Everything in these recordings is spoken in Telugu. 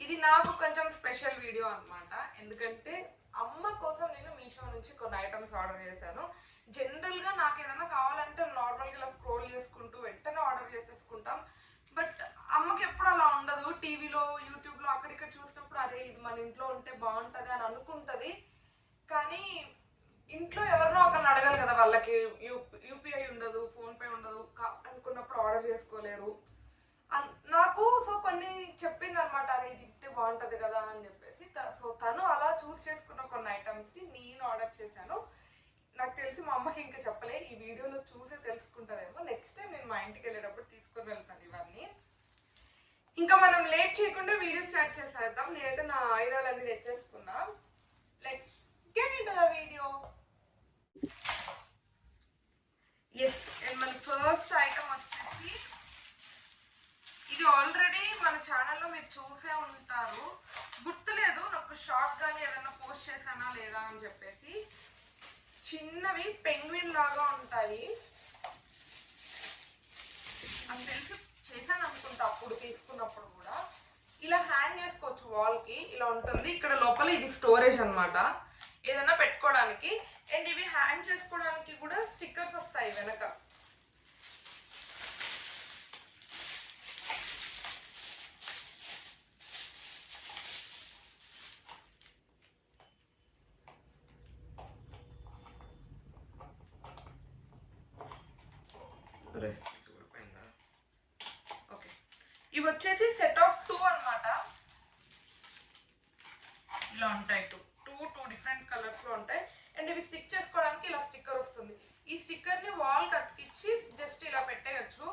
ఇది నాకు కొంచెం స్పెషల్ వీడియో అన్నమాట. ఎందుకంటే అమ్మ కోసం నేను మీషో నుంచి కొన్ని ఐటమ్స్ ఆర్డర్ చేశాను. జనరల్గా నాకు ఏదైనా కావాలంటే నార్మల్గా ఇలా స్క్రోల్ చేసుకుంటూ వెంటనే ఆర్డర్ చేసేసుకుంటాం. బట్ అమ్మకి ఎప్పుడు అలా ఉండదు. టీవీలో యూట్యూబ్లో అక్కడిక్కడ చూసినప్పుడు అరే ఇది మన ఇంట్లో ఉంటే బాగుంటుంది అని అనుకుంటుంది. కానీ ఇంట్లో ఎవరినో ఒకరిని అడగాలి కదా, వాళ్ళకి యూపీఐ ఉండదు, ఫోన్పే ఉండదు, అనుకున్నప్పుడు ఆర్డర్ చేసుకోలేరు. నాకు సో కొన్ని చెప్పింది అనమాట, అది ఇది తింటే బాగుంటుంది కదా అని చెప్పేసి. సో తను అలా చూస్ చేసుకున్న కొన్ని ఐటమ్స్ని నేను ఆర్డర్ చేశాను. నాకు తెలిసి మా అమ్మకి ఇంకా చెప్పలే, ఈ వీడియోలో చూసే తెలుసుకుంటుందేమో. నెక్స్ట్ టైం నేను మా ఇంటికి వెళ్ళేటప్పుడు తీసుకొని వెళ్తాను ఇవన్నీ. ఇంకా మనం లేట్ చేయకుండా వీడియో స్టార్ట్ చేసేద్దాం. నేనైతే నా ఆయుధాలన్నీ తెచ్చేసుకున్నా. Let's get into the video. Yes, మన ఫస్ట్ ఐటమ్ వచ్చేసి ఇది ఆల్రెడీ మన ఛానల్లో మీరు చూసే ఉంటారు, గుర్తులేదు నాకు షార్ట్ కానీ ఏదైనా పోస్ట్ చేశానా లేదా అని చెప్పేసి. చిన్నవి పెంగ్విన్ లాగా ఉంటాయి అని తెలిసి చేశాను అనుకుంటా అప్పుడు తీసుకున్నప్పుడు కూడా. ఇలా హ్యాంగ్ చేసుకోవచ్చు వాల్కి, ఇలా ఉంటుంది. ఇక్కడ లోపల ఇది స్టోరేజ్ అనమాట, ఏదైనా పెట్టుకోవడానికి. అండ్ ఇవి హ్యాంగ్ చేసుకోవడానికి కూడా స్టిక్కర్స్ వస్తాయి వెనక. ఓకే, ఇవి వచ్చేసి సెట్ ఆఫ్ 2 అనమాట. ఇలా ఉంటాయి టూ డిఫరెంట్ కలర్స్ లో ఉంటాయి. అండ్ ఇవి స్టిక్ చేసుకోవడానికి ఇలా స్టిక్కర్ వస్తుంది. ఈ స్టిక్కర్ ని వాల్ కత్తికిచ్చి జస్ట్ ఇలా పెట్టేయచ్చు.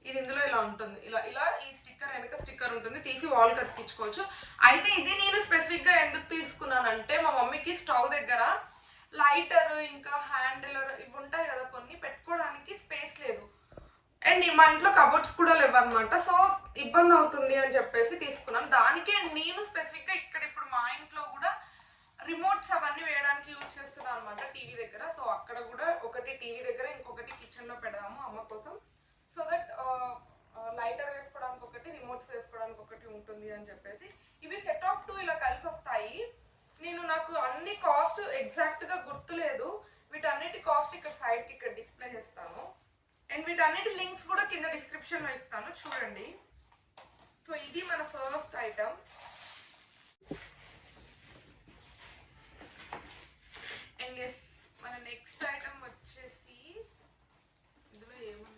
ఇది ఇందులో ఇలా ఉంటుంది, ఇలా ఈ స్టిక్కర్ వెనక స్టిక్కర్ ఉంటుంది, తీసి వాల్ కత్తికించుకోవచ్చు. అయితే ఇది నేను స్పెసిఫిక్ గా ఎందుకు తీసుకున్నానంటే, మా మమ్మీకి స్టవ్ దగ్గర లైటర్ ఇంకా హ్యాండిల్ ఇవి ఉంటాయి కదా కొన్ని, పెట్టుకోవడానికి స్పేస్ లేదు. అండ్ మా ఇంట్లో కబోర్డ్స్ కూడా లేవు అనమాట. సో ఇబ్బంది అవుతుంది అని చెప్పేసి తీసుకున్నాను. దానికే నేను స్పెసిఫిక్ గా ఇక్కడ ఇప్పుడు మా ఇంట్లో కూడా రిమోట్స్ అవన్నీ వేయడానికి యూజ్ చేస్తున్నాను అనమాట టీవీ దగ్గర. సో అక్కడ కూడా ఒకటి టీవీ దగ్గర, ఇంకొకటి కిచెన్ లో పెడదాము అమ్మ కోసం. సో దట్ లైటర్ వేసుకోవడానికి ఒకటి, రిమోట్స్ వేసుకోవడానికి ఒకటి ఉంటుంది అని చెప్పేసి. ఇవి సెట్ ఆఫ్ 2 ఇలా కలిసి వస్తాయి. నాకు అన్ని కాస్ట్ ఎగ్జాక్ట్ గా గుర్తులేదు. వీటన్నిటి కాస్ట్ ఇక్కడ సైడ్ కి ఇక్కడ డిస్ప్లే చేస్తాను. అండ్ వీటన్నిటి లింక్స్ కూడా కింద డిస్క్రిప్షన్ లో ఇస్తాను, చూడండి. సో ఇది మన ఫస్ట్ ఐటమ్. అండ్ ఎస్, మన నెక్స్ట్ ఐటమ్ వచ్చేసి ఇందులో ఏముంది,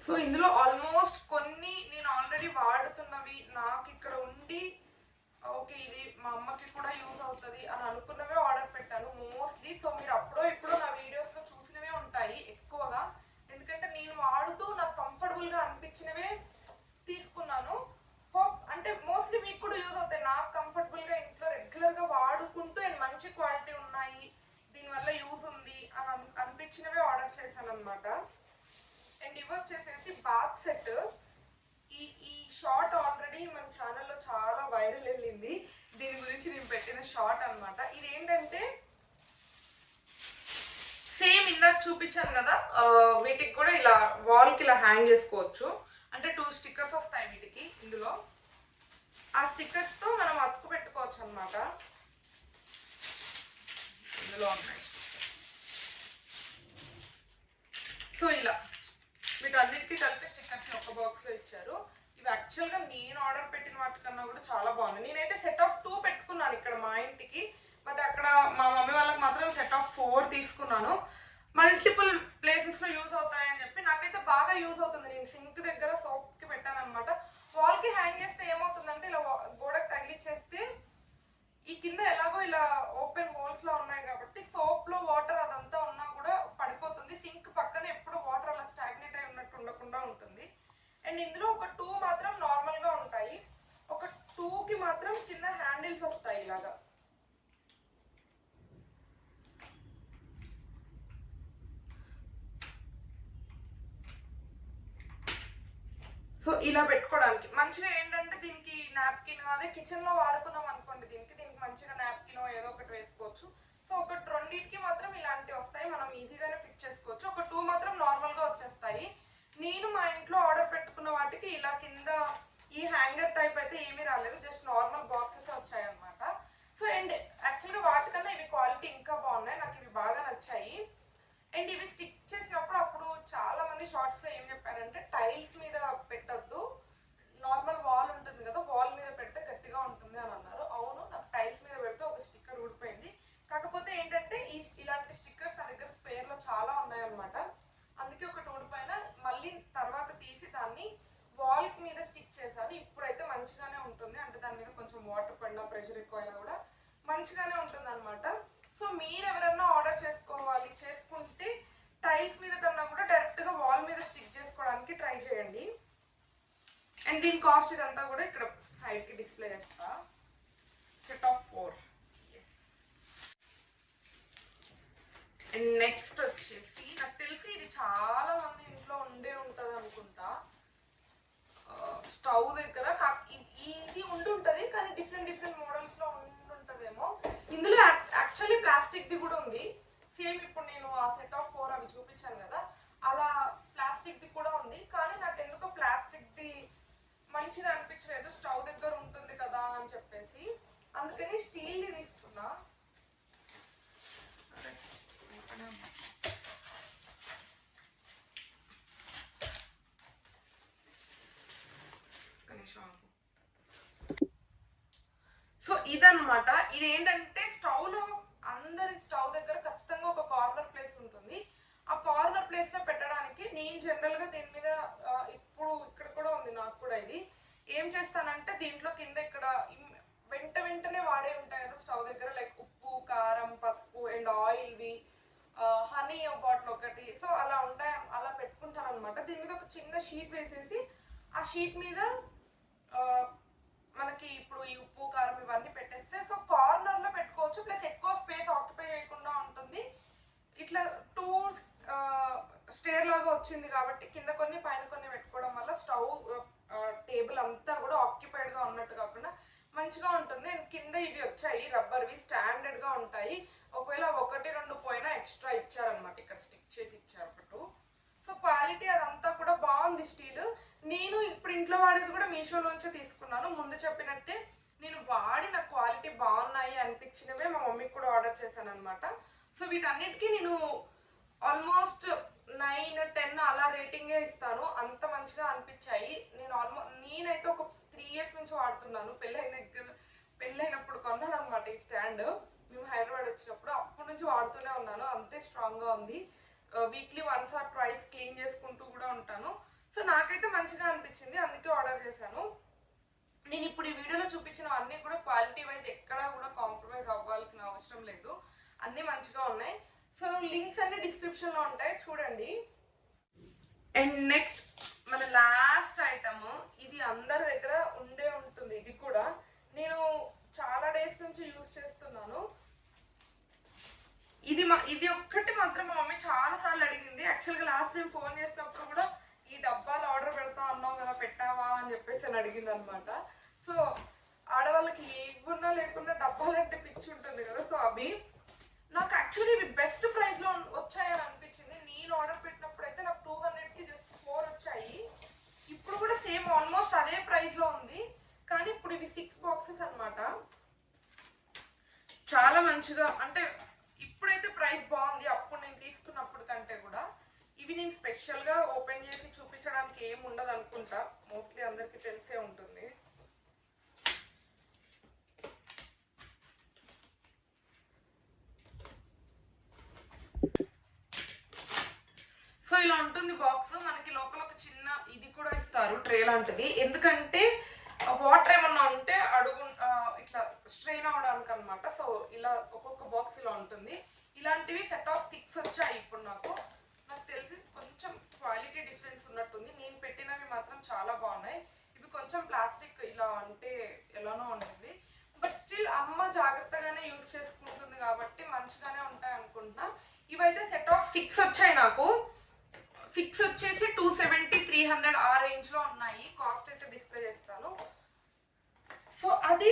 సో ఇందులో ఆల్మోస్ట్ కొన్ని నేను ఆల్రెడీ వాడుతున్నవి, నాకు ఇక్కడ ఉండి ఓకే ఇది మా అమ్మకి కూడా యూజ్ అవుతుంది అని అనుకున్నవే ఆర్డర్ పెట్టాను మోస్ట్లీ. సో మీరు అప్పుడో ఇప్పుడో నా వీడియోస్లో చూసినవే ఉంటాయి ఎక్కువగా, ఎందుకంటే నేను వాడుతూ నాకు కంఫర్టబుల్గా అనిపించినవే తీసుకున్నాను. హోప్ అంటే మోస్ట్లీ మీకు కూడా యూజ్ అవుతాయి. నాకు కంఫర్టబుల్గా ఇంట్లో రెగ్యులర్గా వాడుకుంటూ అండ్ మంచి క్వాలిటీ ఉన్నాయి, దీనివల్ల యూజ్ ఉంది అని అనిపించినవే ఆర్డర్ చేశాను అనమాట. అండ్ ఇవి వచ్చేసేసి బాత్ సెట్. ఈ షార్ట్ ఆల్రెడీ మన ఛానల్లో చాలా వైరల్ వెళ్ళింది, దీని గురించి నేను పెట్టిన షార్ట్ అనమాట. ఇది ఏంటంటే సేమ్ ఇందాక చూపించాను కదా, వీటికి కూడా ఇలా వాల్కి ఇలా హ్యాంగ్ చేసుకోవచ్చు. అంటే 2 స్టిక్కర్స్ వస్తాయి వీటికి. ఇందులో ఆ స్టిక్కర్స్తో మనం అతుకు పెట్టుకోవచ్చు అనమాట. ఇందులో ఉన్నాయి. సో ఇలా వీటన్నిటికీ కలిపి స్టిక్కర్స్ ఒక బాక్స్ లో ఇచ్చారు. ఇవి యాక్చువల్గా నేను ఆర్డర్ పెట్టిన వాటికన్నా కూడా చాలా బాగుంది. నేనైతే సెట్ ఆఫ్ 2 పెట్టుకున్నాను ఇక్కడ మా ఇంటికి, బట్ అక్కడ మా మమ్మీ వాళ్ళకి మాత్రం సెట్ ఆఫ్ 4 తీసుకున్నాను. మల్టిపుల్ ప్లేసెస్ లో యూజ్ అవుతాయని చెప్పి నాకైతే బాగా యూజ్ అవుతుంది. నేను సింక్ దగ్గర సోప్ కి పెట్టాను అనమాట. వాల్ కి హ్యాంగ్ చేస్తే ఏమవుతుందంటే ఇలా గోడకు తగిలిచ్చేస్తే ఈ కింద ఎలాగో ఇలా ఓపెన్ హోల్స్ లో ఉన్నాయి కాబట్టి సోప్ లో వాటర్ అదంతా ఉన్నా కూడా పడిపోతుంది. సింక్ పక్కన ఎప్పుడు వాటర్ అలా స్టాగ్నేట్ అయి ఉన్నట్టు ఉండకుండా ఉంటుంది. అండ్ ఇందులో ఒక 2 మాత్రం నార్మల్ గా ఉంటాయి, ఒక 2కి మాత్రం కింద హ్యాండిల్స్ వస్తాయి ఇలాగా. సో ఇలా పెట్టుకోవడానికి మంచిగా ఏంటంటే దీనికి నాప్కిన్ అదే కిచెన్లో వాడుకున్నాం అనుకోండి, దీనికి మంచిగా నాప్కిన్ ఏదో ఒకటి వేసుకోవచ్చు. సో ఒక రెండింటికి మాత్రం ఇలాంటివి వస్తాయి, మనం ఈజీగానే ఫిట్ చేసుకోవచ్చు. ఒక 2 మాత్రం నార్మల్గా వచ్చేస్తాయి. నేను మా ఇంట్లో ఆర్డర్ పెట్టుకున్న వాటికి ఇలా కింద ఈ హ్యాంగర్ టైప్ అయితే ఏమీ రాలేదు, జస్ట్ నార్మల్ బాక్సెస్ వచ్చాయి అనమాట. సో అండ్ యాక్చువల్గా వాటికన్నా ఇవి క్వాలిటీ ఇంకా బాగున్నాయి, నాకు ఇవి బాగా నచ్చాయి. అండ్ ఇవి స్టిక్ చేసినప్పుడు అప్పుడు చాలా మంది షార్ట్స్లో ఏం చెప్పారంటే టైల్స్ మీద పెట్టద్దు, నార్మల్ వాల్ ఉంటుంది కదా, వాల్ మీద పెడితే గట్టిగా ఉంటుంది అని అన్నారు. అవును, నాకు టైల్స్ మీద పెడితే ఒక స్టిక్కర్ ఊడిపోయింది. కాకపోతే ఏంటంటే ఇలాంటి స్టిక్కర్స్ నా దగ్గర స్పేర్లో చాలా ఉన్నాయన్నమాట. అందుకే ఒకటి ఊడిపోయినా మళ్ళీ తర్వాత తీసి దాన్ని వాల్ మీద స్టిక్ చేశాను. ఇప్పుడైతే మంచిగానే ఉంటుంది, అంటే దాని మీద కొంచెం వాటర్ పడినా ప్రెషర్ ఎక్కువ అయినా కూడా మంచిగానే ఉంటుంది అనమాట. సో మీరు ఎవరైనా ఆర్డర్ చేసుకుంటే టైల్స్ మీద కన్నా కూడా డైరెక్ట్గా వాల్ మీద స్టిక్ చేసుకోవడానికి ట్రై చేయండి. అండ్ దీని కాస్ట్ ఇదంతా కూడా ఇక్కడ సైడ్కి డిస్ప్లే చేస్తా. Set of 4. అండ్ నెక్స్ట్ వచ్చేసి నాకు తెలిసి ఇది చాలా మంది ఇంట్లో ఉండే ఉంటుంది అనుకుంటా, స్టవ్ దగ్గర ఇది ఉంటుంది కానీ డిఫరెంట్ మోడల్స్ లో ఉంటుందేమో. ఇందులో యాక్చువల్లీ ప్లాస్టిక్ ది కూడా ఉంది, సేమ్ ఇప్పుడు నేను ఆ సెట్ ఆఫ్ 4 అవి చూపించాను కదా, అలా ప్లాస్టిక్ ది కూడా ఉంది. కానీ నాకు ఎందుకో ప్లాస్టిక్ ది మంచిది అనిపించలేదు, స్టవ్ దగ్గర ఉంటుంది కదా అని చెప్పేసి, అందుకని స్టీల్ ది తీసుకున్నా. సో ఇదన్నమాట. ఇదేంటంటే స్టవ్ లో అందరి స్టవ్ దగ్గర ఖచ్చితంగా ఒక కార్నర్ ప్లేస్ ఉంటుంది. ఆ కార్నర్ ప్లేస్ లో పెట్టడానికి నేను జనరల్ గా దీని మీద ఇప్పుడు ఇక్కడ కూడా ఉంది నాకు కూడా, ఇది ఏం చేస్తానంటే దీంట్లో కింద ఇక్కడ వెంటనే వాడే ఉంటాయి కదా స్టవ్ దగ్గర, లైక్ ఉప్పు, కారం, పసుపు అండ్ ఆయిల్వి, హనీ బాటిల్ ఒకటి, సో అలా ఉంటాయి, అలా పెట్టుకుంటాను అనమాట. దీని మీద ఒక చిన్న షీట్ వేసేసి ఆ షీట్ మీద మనకి ఇప్పుడు ఈ ఉప్పు, కారం ఇవన్నీ పెట్టేస్తే సో కార్నర్ లో పెట్టుకోవచ్చు, ప్లస్ ఎక్కువ స్పేస్ ఆక్యుపై చేయకుండా ఉంటుంది. ఇట్లా 2 స్టేర్ లాగా వచ్చింది కాబట్టి కింద కొన్ని పైన కొన్ని పెట్టుకోవడం వల్ల స్టవ్ టేబుల్ అంతా కూడా ఆక్యుపైడ్ గా ఉన్నట్టు కాకుండా మంచిగా ఉంటుంది. అండ్ కింద ఇవి వచ్చాయి రబ్బర్వి, స్టాండర్డ్ గా ఉంటాయి. ఒకవేళ 1-2 పోయినా ఎక్స్ట్రా ఇచ్చారనమాట, ఇక్కడ స్టిక్ చేసి ఇచ్చారు ఒకటి. సో క్వాలిటీ అదంతా కూడా బాగుంది స్టీల్. నేను ఇప్పుడు ఇంట్లో వాడేది కూడా మీషోలోంచే తీసుకున్నాను. ముందు చెప్పినట్టే నేను వాడిన క్వాలిటీ బాగున్నాయి అనిపించినవే మా మమ్మీకి కూడా ఆర్డర్ చేశాను అనమాట. సో వీటన్నిటికీ నేను ఆల్మోస్ట్ 9-10 అలా రేటింగే ఇస్తాను, అంత మంచిగా అనిపించాయి. నేనైతే ఒక 3 years నుంచి వాడుతున్నాను. పెళ్ళైనప్పుడు కొన్నాను అనమాట ఈ స్టాండ్, మేము హైదరాబాద్ వచ్చినప్పుడు, అప్పటి నుంచి వాడుతూనే ఉన్నాను, అంతే స్ట్రాంగ్ గా ఉంది. వీక్లీ 1 or 2 క్లీన్ చేసుకుంటూ కూడా ఉంటాను. సో నాకైతే మంచిగా అనిపించింది, అందుకే ఆర్డర్ చేశాను. నేను ఇప్పుడు ఈ వీడియోలో చూపించినవన్నీ కూడా క్వాలిటీ వైజ్ ఎక్కడా కూడా కాంప్రమైజ్ అవ్వాల్సిన అవసరం లేదు, అన్నీ మంచిగా ఉన్నాయి. సో లింక్స్ అన్ని డిస్క్రిప్షన్ లో ఉంటాయి, చూడండి. అండ్ నెక్స్ట్ మన లాస్ట్ ఐటమ్, ఇది అందరి దగ్గర ఉండే ఉంటుంది, ఇది కూడా నేను చాలా డేస్ నుంచి యూజ్ చేస్తున్నాను. ఇది ఒక్కటి మాత్రం మా మమ్మీ చాలా సార్లు అడిగింది. యాక్చువల్గా లాస్ట్ టైం ఫోన్ చేసినప్పుడు కూడా ఈ డబ్బాలు ఆర్డర్ పెడతా అన్నావు కదా, పెట్టావా అని చెప్పేసి అని అడిగింది అనమాట. సో ఆడవాళ్ళకి ఏమున్నా లేకున్నా డబ్బాలంటే పిచ్చి ఉంటుంది కదా, సో అవి నాకు యాక్చువల్లీ ఇవి బెస్ట్ ప్రైస్ లో వచ్చాయని అనిపించింది. నేను ఆర్డర్ పెట్టినప్పుడు అయితే నాకు 200కి జస్ట్ 4 వచ్చాయి. ఇప్పుడు కూడా సేమ్ ఆల్మోస్ట్ అదే ప్రైస్ లో ఉంది, కానీ ఇప్పుడు ఇవి 6 బాక్సెస్ అనమాట. చాలా మంచిగా, అంటే ఇప్పుడైతే ప్రైస్ బాగుంది, అప్పుడు నేను తీసుకున్నప్పుడు కంటే కూడా. ఇవి నేను స్పెషల్ గా ఓపెన్ చేసి చూపించడానికి ఏం ఉండదు అనుకుంటా, మోస్ట్లీ అందరికి తెలిసే ఉంటుంది. సో ఇలా ఉంటుంది బాక్స్. మనకి లోపల ఒక చిన్న ఇది కూడా ఇస్తారు, ట్రే లాంటిది, ఎందుకంటే వాటర్ ఏమన్నా ఉంటే అడుగు ఇట్లా స్ట్రెయిన్ అవడానికి అనమాట. సో ఇలా ఒక్కొక్క బాక్స్ ఇలా ఉంటుంది. ఇలాంటివి సెట్ ఆఫ్ 6 వచ్చాయి. ఇప్పుడు నాకు తెలిసి కొంచెం క్వాలిటీ డిఫరెన్స్ ఉన్నట్టుంది, నేను పెట్టినవి మాత్రం చాలా బాగున్నాయి. ఇవి కొంచెం ప్లాస్టిక్ ఇలా అంటే ఎలానో ఉంటుంది, బట్ స్టిల్ అమ్మ జాగ్రత్తగానే యూజ్ చేసుకుంటుంది కాబట్టి మంచిగానే ఉంటాయి అనుకుంటున్నా. ఇవైతే సెట్ ఆఫ్ 6 వచ్చాయి నాకు. 6 వచ్చేసి 270, 300 ఆ రేంజ్ లో ఉన్నాయి. కాస్ట్ అయితే డిస్ప్లే చేస్తాను. అది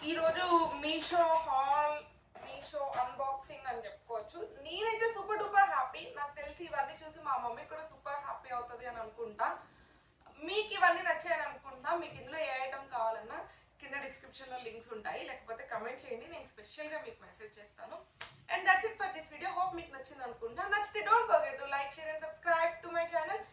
ఈరోజు మీషో హాల్, మీషో అన్బాక్సింగ్ అని చెప్పుకోవచ్చు. నేనైతే సూపర్ డూపర్ హ్యాపీ. నాకు తెలిసి ఇవన్నీ చూసి మా మమ్మీ కూడా సూపర్ హ్యాపీ అవుతుంది అని అనుకుంటా. మీకు ఇవన్నీ నచ్చాయని అనుకుంటా. మీకు ఇందులో ఏ ఐటమ్ కావాలన్నా కింద డిస్క్రిప్షన్లో లింక్స్ ఉంటాయి, లేకపోతే కమెంట్ చేయండి, నేను స్పెషల్గా మీకు మెసేజ్ చేస్తాను. And that's it for this video. Hope మీకు నచ్చింది అనుకుంటా. నచ్చితే don't forget to like, share and subscribe to my channel.